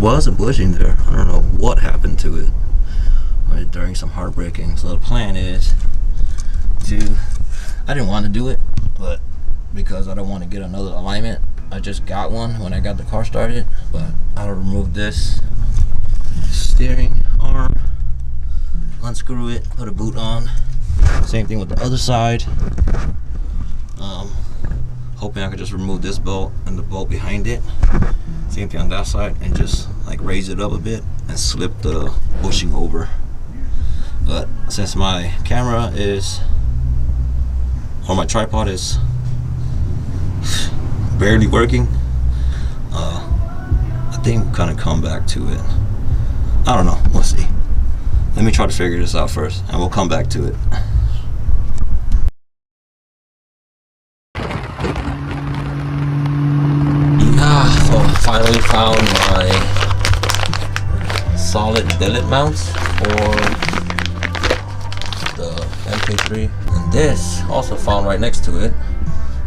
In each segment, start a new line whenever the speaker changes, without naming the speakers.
was a bushing there. I don't know what happened to it during some heartbreaking. So the plan is to, I didn't want to do it, but because I don't want to get another alignment, I just got one when I got the car started. But I'll remove this steering arm, unscrew it, put a boot on. Same thing with the other side. Hoping I could just remove this bolt and the bolt behind it. Same thing on that side, and just like raise it up a bit and slip the bushing over. But since my camera is, or my tripod is barely working, I think I'm gonna come back to it. I don't know, we'll see. Let me try to figure this out first and we'll come back to it. Yeah, so I finally found my solid billet mounts for the Mk3, and this also found right next to it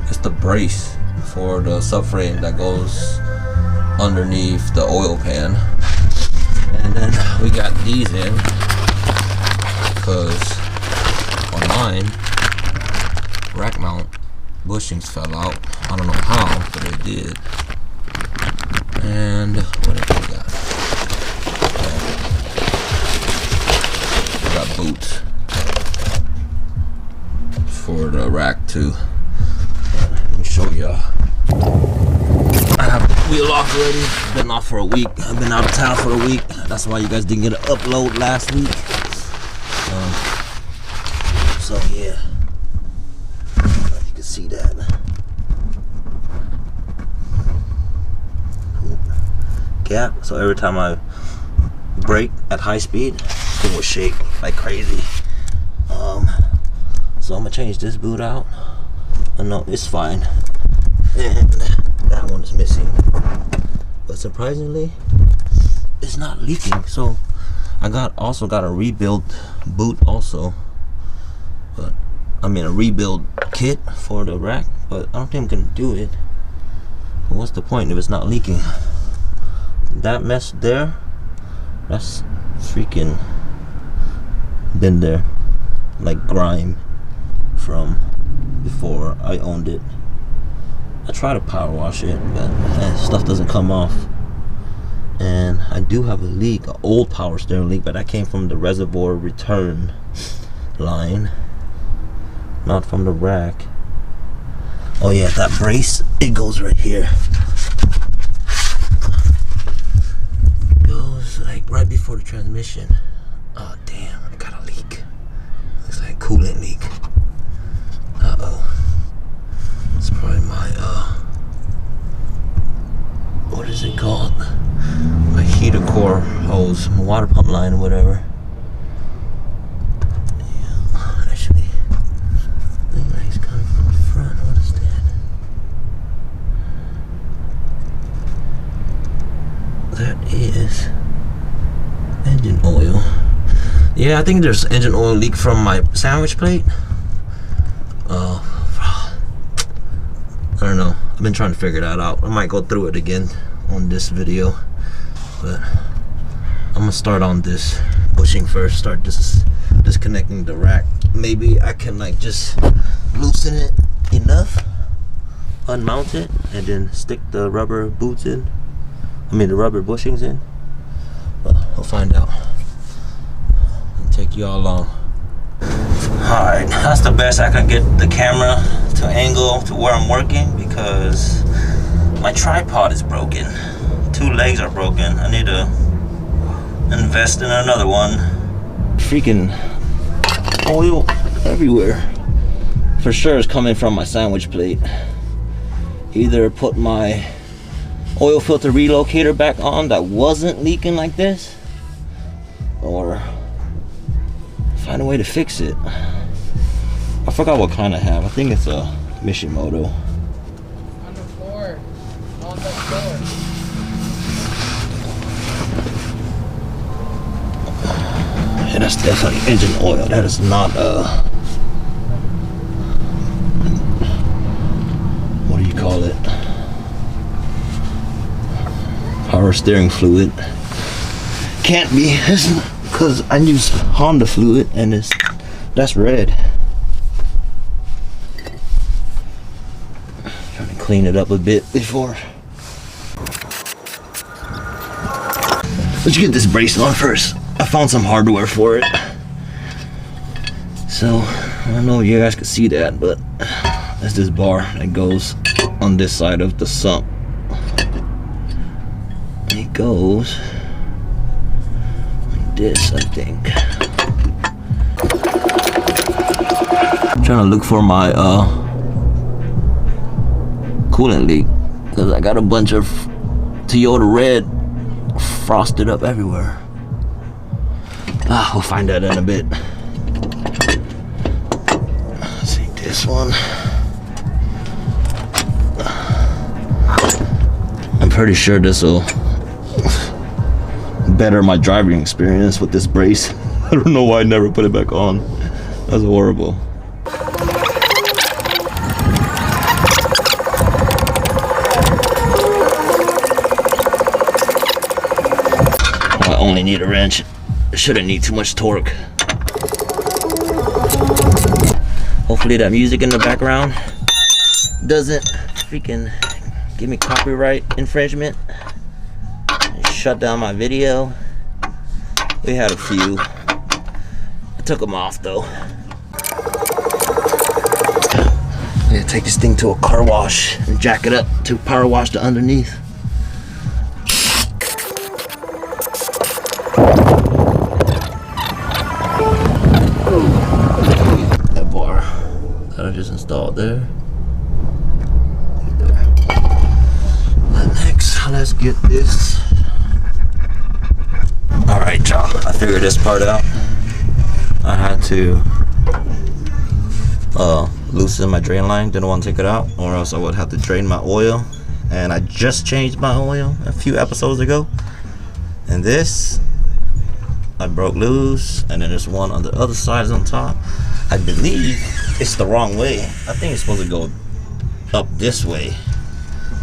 is the brace for the subframe that goes underneath the oil pan. And then we got these in because on mine rack mount bushings fell out. I don't know how, but it did. And what did we got? We got boots for the rack too. Let me show y'all. I have the wheel off already. Been off for a week. I've been out of town for a week. That's why you guys didn't get an upload last week. So yeah, I don't know if you can see that. Gap. So every time I brake at high speed, it will shake like crazy. So I'm gonna change this boot out. Oh no, it's fine. And that one is missing. But surprisingly, it's not leaking. So I also got a rebuild boot also. But I mean a rebuild kit for the rack. But I don't think I'm gonna do it. But what's the point if it's not leaking? That mess there, that's freaking been there, like grime from before I owned it. I try to power wash it, but stuff doesn't come off. And I do have a leak, an old power steering leak, but that came from the reservoir return line, not from the rack. Oh yeah, that brace, it goes right here. Like right before the transmission. Oh damn, I got a leak. Looks like a coolant leak. Uh-oh. It's probably my what is it called? My heater core hose, my water pump line or whatever. Yeah, actually, I think he's coming from the front. What is that? That is engine oil. Yeah, I think there's engine oil leak from my sandwich plate. I don't know. I've been trying to figure that out. I might go through it again on this video, but I'm gonna start on this bushing first. Start disconnecting the rack. Maybe I can like just loosen it enough, unmount it, and then stick the rubber boots in. I mean the rubber bushings in. But we'll find out. I'll take you all along. Alright, that's the best I can get the camera to angle to where I'm working because my tripod is broken. 2 legs are broken. I need to invest in another one. Freaking oil everywhere. For sure it's coming from my sandwich plate. Either put my oil filter relocator back on that wasn't leaking like this, or find a way to fix it. I forgot what kind I have. I think it's a Mishimoto.
On the floor. On the floor.
Yeah, that's definitely engine oil. That is not what do you call it? power steering fluid. Can't be, because I use Honda fluid and that's red. Trying to clean it up a bit before. Let's get this brace on first. I found some hardware for it. So, I don't know if you guys can see that, but that's this bar that goes on this side of the sump. It goes like this, I think. I'm trying to look for my coolant leak, because I got a bunch of Toyota red frosted up everywhere. We'll find that in a bit. Let's see this one. I'm pretty sure this will better my driving experience with this brace. I don't know why I never put it back on. That's horrible. I only need a wrench. Shouldn't need too much torque. Hopefully that music in the background doesn't freaking give me copyright infringement and shut down my video. We had a few. I took them off though. I gotta take this thing to a car wash and jack it up to power wash the underneath. That bar that I just installed there. Let's get this. Alright, y'all. I figured this part out. I had to loosen my drain line. Didn't want to take it out, or else I would have to drain my oil. And I just changed my oil a few episodes ago. And this, I broke loose. And then there's one on the other side is on top. I believe it's the wrong way. I think it's supposed to go up this way.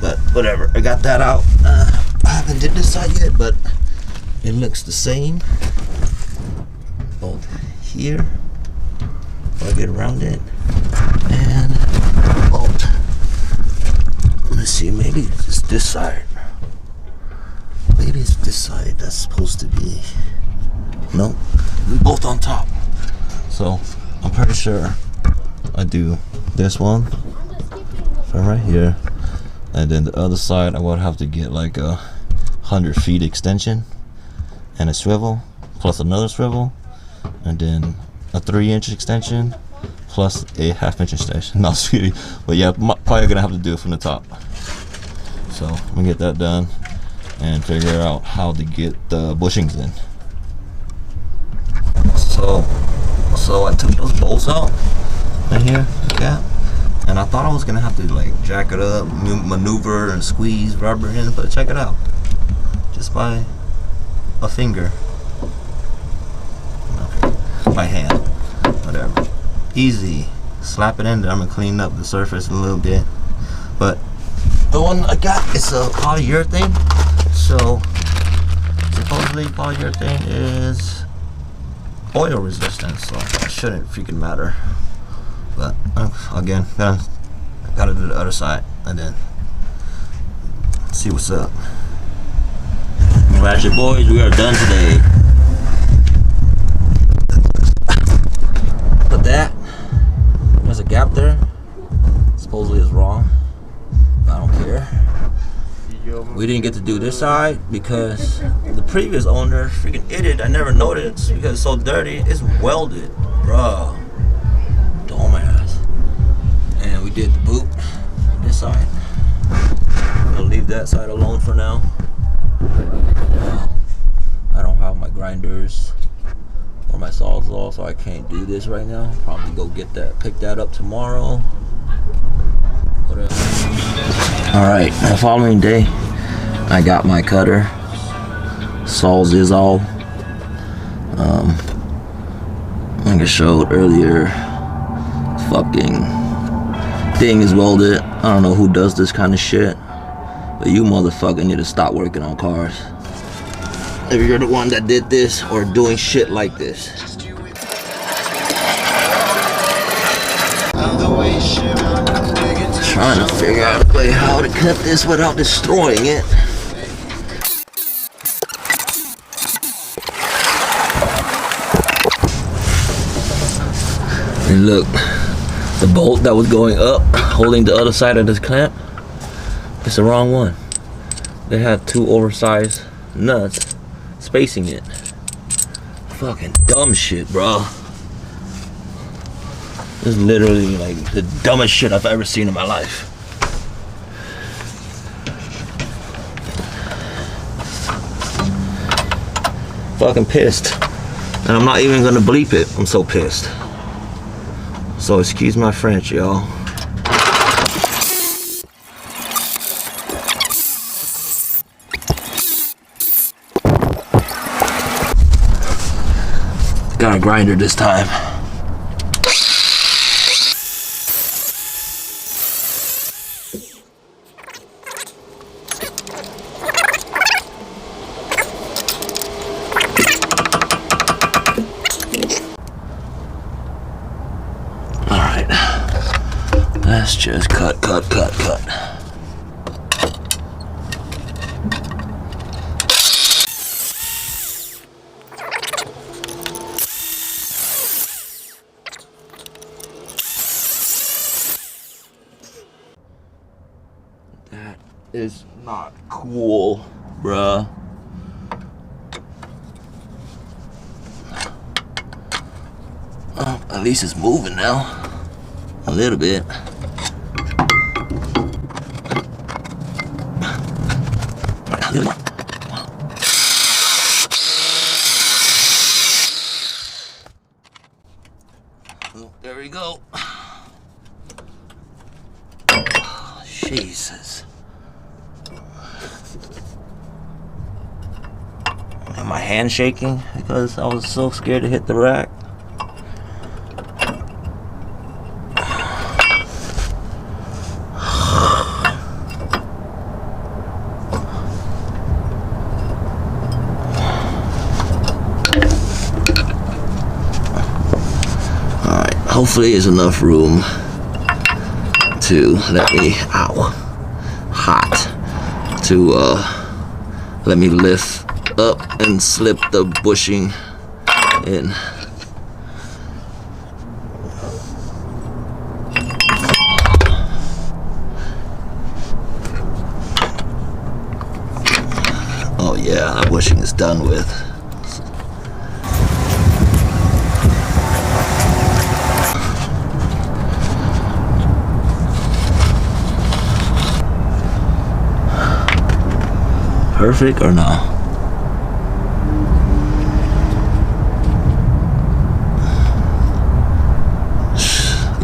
But whatever, I got that out. I haven't did this side yet, but it looks the same. Bolt here. I'll get around it. And bolt. Let's see, maybe it's this side. Maybe it's this side that's supposed to be. Nope, both on top. So I'm pretty sure I do this one from right here. And then the other side, I would have to get like a 100 feet extension and a swivel, plus another swivel, and then a 3-inch extension, plus a 1/2-inch extension. Not sweetie, but yeah, probably gonna have to do it from the top. So I'm gonna get that done and figure out how to get the bushings in. So I took those bolts out right here, yeah. And I thought I was gonna have to like jack it up, maneuver and squeeze rubber in, but check it out. Just by a finger. Okay. By hand. Whatever. Easy. Slap it in there. I'm gonna clean up the surface a little bit. But the one I got is a polyurethane. So supposedly polyurethane is oil resistant, so it shouldn't freaking matter. But again, gotta do the other side and then see what's up. Ratchetboys, we are done today. But there's a gap there. Supposedly it's wrong. I don't care. We didn't get to do this side because the previous owner, freaking idiot, I never noticed because it's so dirty. It's welded, bruh. Dumbass. And we did the boot on this side. We'll leave that side alone for now. I don't have my grinders or my sawzall, so I can't do this right now. Probably go get that, pick that up tomorrow. Alright, the following day I got my cutter. Sawzall. Like I showed earlier, fucking thing is welded. I don't know who does this kind of shit, but But you motherfucker need to stop working on cars. If you're the one that did this or doing shit like this. Trying to figure out a way how to cut this without destroying it. And look, the bolt that was going up, holding the other side of this clamp, it's the wrong one. They had two oversized nuts spacing it. Fucking dumb shit, bro. This is literally like the dumbest shit I've ever seen in my life. Fucking pissed. And I'm not even gonna bleep it. I'm so pissed. So excuse my French, y'all. Got a grinder this time. Alright. Let's just cut. That is not cool, bruh. Well, at least it's moving now. A little bit. Oh, there we go. Jesus. And my hand shaking because I was so scared to hit the rack. Alright, hopefully there's enough room to let me, to let me lift up and slip the bushing in. Oh yeah, that bushing is done with. Perfect or no?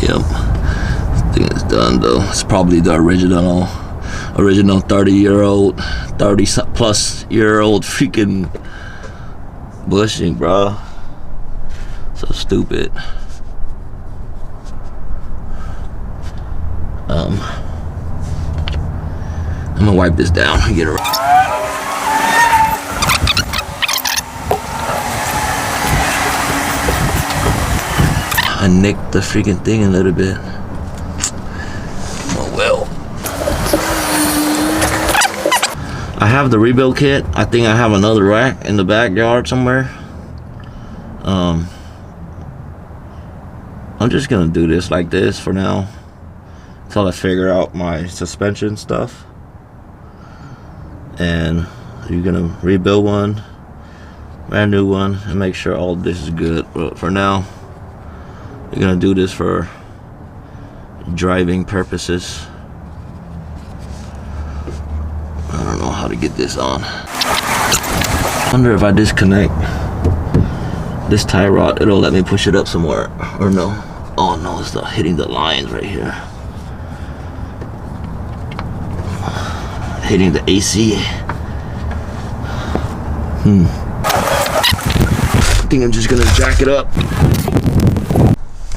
Yep. I think it's done though. It's probably the original 30-year-old, 30-plus-year-old freaking bushing, bro. So stupid. I'm gonna wipe this down and get it right. I nicked the freaking thing a little bit. Oh well. I have the rebuild kit. I think I have another rack in the backyard somewhere. I'm just gonna do this like this for now until I figure out my suspension stuff. And you're gonna rebuild one, brand new one, and make sure all this is good. But for now, you're gonna do this for driving purposes. I don't know how to get this on. I wonder if I disconnect this tie rod, it'll let me push it up somewhere, or no? Oh no, it's not hitting the lines right here. Hitting the AC. I think I'm just gonna jack it up.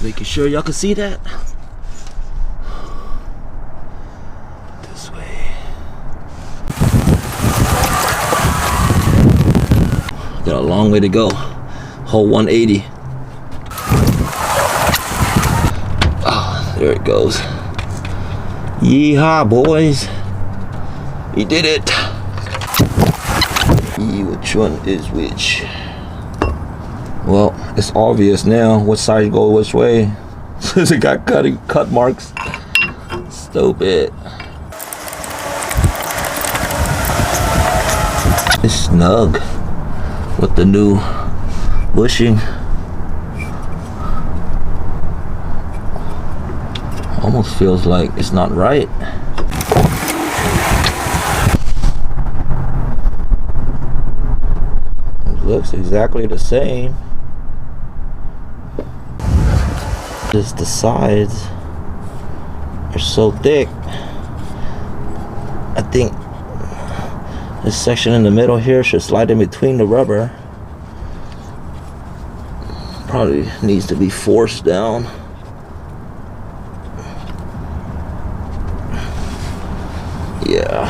Making sure y'all can see that. This way. way to go. Hole 180. Oh, there it goes. Yeehaw, boys. We did it. Which one is which? Well, it's obvious now which side go which way. Since it got cut marks. Stupid. It's snug with the new bushing. Almost feels like it's not right. It looks exactly the same. Just the sides are so thick. I think this section in the middle here should slide in between the rubber. Probably needs to be forced down. Yeah.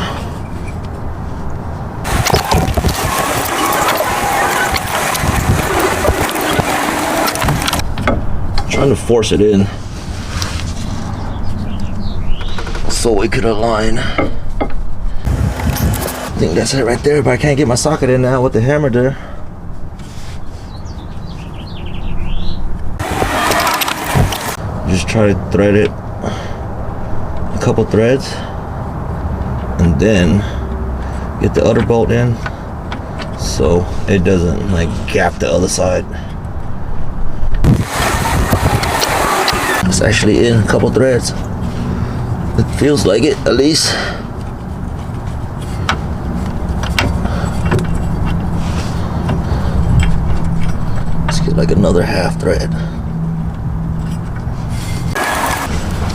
Trying to force it in so it could align. I think that's it right there, but I can't get my socket in now with the hammer there. Just try to thread it a couple threads and then get the other bolt in so it doesn't like gap the other side. It's actually in a couple threads. It feels like it, at least. Let's get like another half thread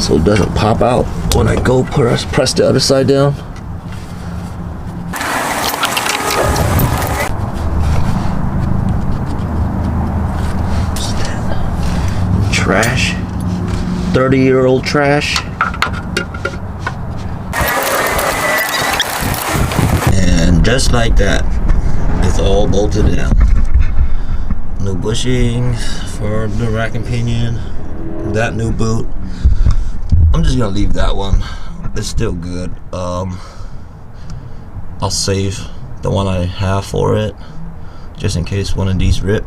so it doesn't pop out when I go press the other side down. Trash. 30-year-old trash. And just like that, it's all bolted down. New bushings for the rack and pinion. That new boot. I'm just gonna leave that one. It's still good. I'll save the one I have for it, just in case one of these rip.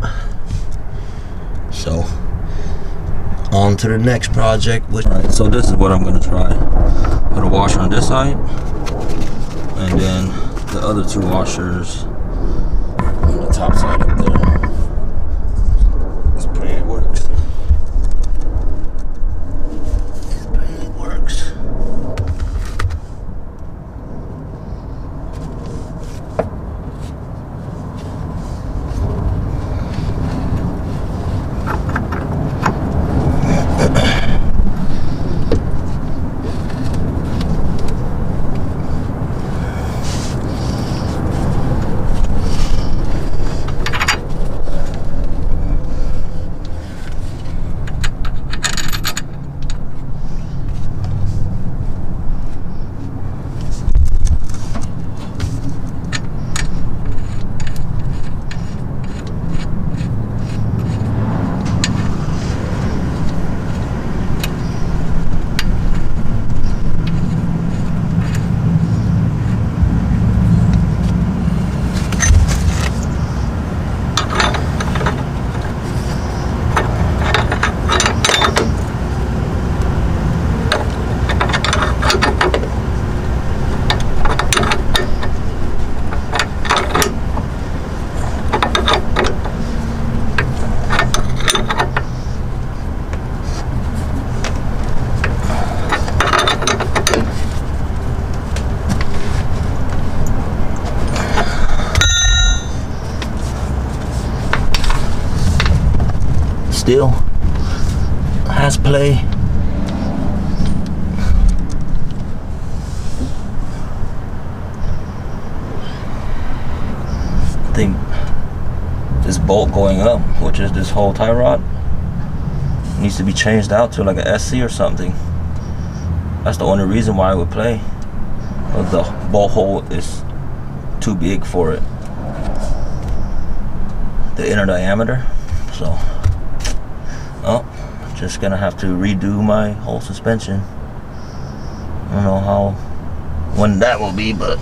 So on to the next project. Alright, so this is what I'm gonna try. Put a washer on this side, and then the other two washers on the top side up there. Let's pray it works. Let's pray it works. Still has play. I think this bolt going up, which is this whole tie rod, needs to be changed out to like a SC or something. That's the only reason why I would play. But the bolt hole is too big for it. the inner diameter. So, oh, just gonna have to redo my whole suspension. I don't know when that will be, but